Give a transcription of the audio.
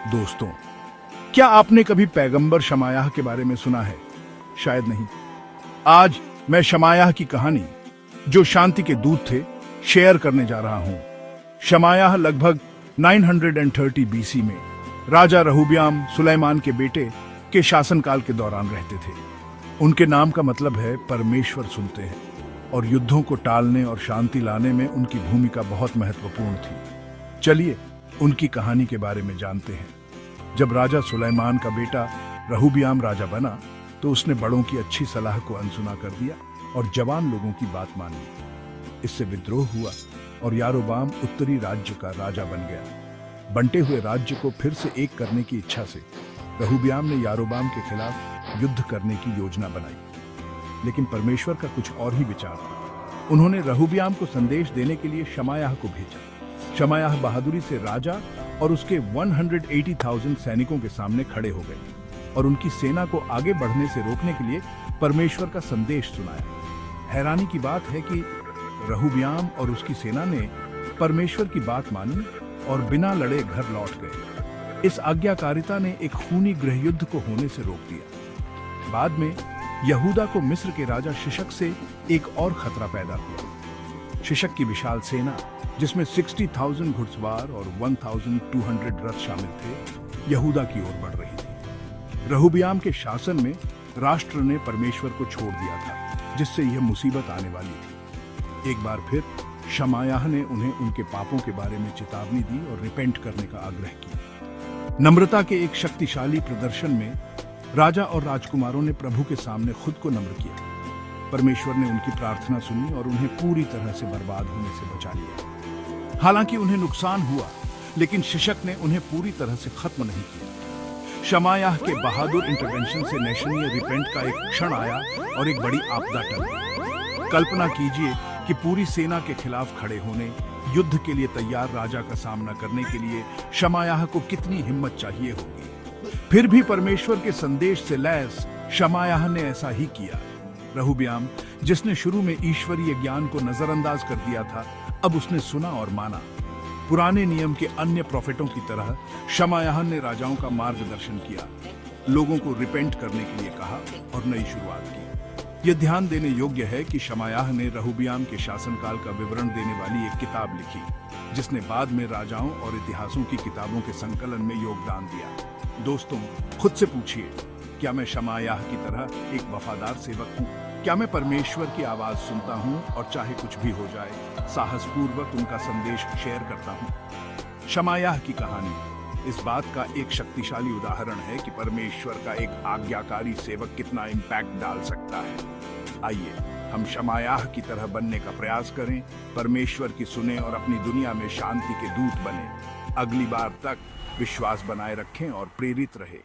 दोस्तों, क्या आपने कभी पैगंबर शमायाह के बारे में सुना है? शायद नहीं। आज मैं शमायाह की कहानी, जो शांति के दूत थे, शेयर करने जा रहा हूं। शमायाह लगभग 930 बीसी में राजा रहूब्याम सुलेमान के बेटे के शासनकाल के दौरान रहते थे। उनके नाम का मतलब है परमेश्वर सुनते हैं, और युद्धों को टालने और शांति लाने में उनकी भूमिका बहुत महत्वपूर्ण थी। चलिए उनकी कहानी के बारे में जानते हैं। जब राजा सुलेमान का बेटा रहूब्याम राजा बना, तो उसने बड़ों की अच्छी सलाह को अनसुना कर दिया और जवान लोगों की बात मान ली। इससे विद्रोह हुआ और यारोबाम उत्तरी राज्य का राजा बन गया। बंटे हुए राज्य को फिर से एक करने की इच्छा से रहूब्याम ने यारोबाम के खिलाफ युद्ध करने की योजना बनाई। लेकिन परमेश्वर का कुछ और ही विचार था। उन्होंने रहूब्याम को संदेश देने के लिए शमायाह को भेजा। शमायाह बहादुरी से राजा और उसके 180,000 सैनिकों के सामने खड़े हो गए और उनकी सेना को आगे बढ़ने से रोकने के लिए परमेश्वर का संदेश सुनाया। हैरानी की बात है कि रहूब्याम और उसकी सेना ने परमेश्वर की बात मानी और बिना लड़े घर लौट गए। इस आज्ञाकारिता ने एक खूनी गृहयुद्ध को होने से रोक दिया। बाद में यहूदा को मिस्र के राजा शिशक से एक और खतरा पैदा हुआ। शिशक की विशाल सेना, जिसमें 60,000 घुड़सवार और 1,200 रथ शामिल थे, यहूदा की ओर बढ़ रही थी। रहूब्याम के शासन में राष्ट्र ने परमेश्वर को छोड़ दिया था, जिससे यह मुसीबत आने वाली थी। एक बार फिर शमायाह ने उन्हें उनके पापों के बारे में चेतावनी दी और रिपेंट करने का आग्रह किया। नम्रता के एक शक्तिशाली प्रदर्शन में राजा और राजकुमारों ने प्रभु के सामने खुद को नम्र किया। परमेश्वर ने उनकी प्रार्थना सुनी और उन्हें पूरी तरह से बर्बाद होने से बचा लिया। हालांकि उन्हें नुकसान हुआ, लेकिन शिशक ने उन्हें पूरी तरह से खत्म नहीं किया। शमायाह के बहादुर इंटरवेंशन से नेशनीय रिपेंट का एक क्षण आया और एक बड़ी आपदा टल गई। कल्पना कीजिए कि पूरी सेना के खिलाफ खड़े होने, युद्ध के लिए तैयार राजा का सामना करने के लिए शमायाह को कितनी हिम्मत चाहिए होगी। फिर भी परमेश्वर के संदेश से लैस शमायाह ने ऐसा ही किया। रहूब्याम, जिसने शुरू में ईश्वरीय ज्ञान को नजरअंदाज कर दिया था, अब उसने सुना और माना। पुराने नियम के अन्य प्रोफेटों की तरह शमायाह ने राजाओं का मार्गदर्शन किया, लोगों को रिपेंट करने के लिए कहा और नई शुरुआत की। यह ध्यान देने योग्य है कि शमायाह ने रहूब्याम के शासनकाल का विवरण देने वाली एक किताब लिखी, जिसने बाद में राजाओं और इतिहासों की किताबों के संकलन में योगदान दिया। दोस्तों, खुद से पूछिए, क्या मैं शमायाह की तरह एक वफादार सेवक हूँ? क्या मैं परमेश्वर की आवाज सुनता हूँ और चाहे कुछ भी हो जाए, साहसपूर्वक उनका संदेश शेयर करता हूँ? शमायाह की कहानी इस बात का एक शक्तिशाली उदाहरण है कि परमेश्वर का एक आज्ञाकारी सेवक कितना इम्पैक्ट डाल सकता है। आइए हम शमायाह की तरह बनने का प्रयास करें, परमेश्वर की सुने और अपनी दुनिया में शांति के दूत बने। अगली बार तक विश्वास बनाए रखें और प्रेरित रहे।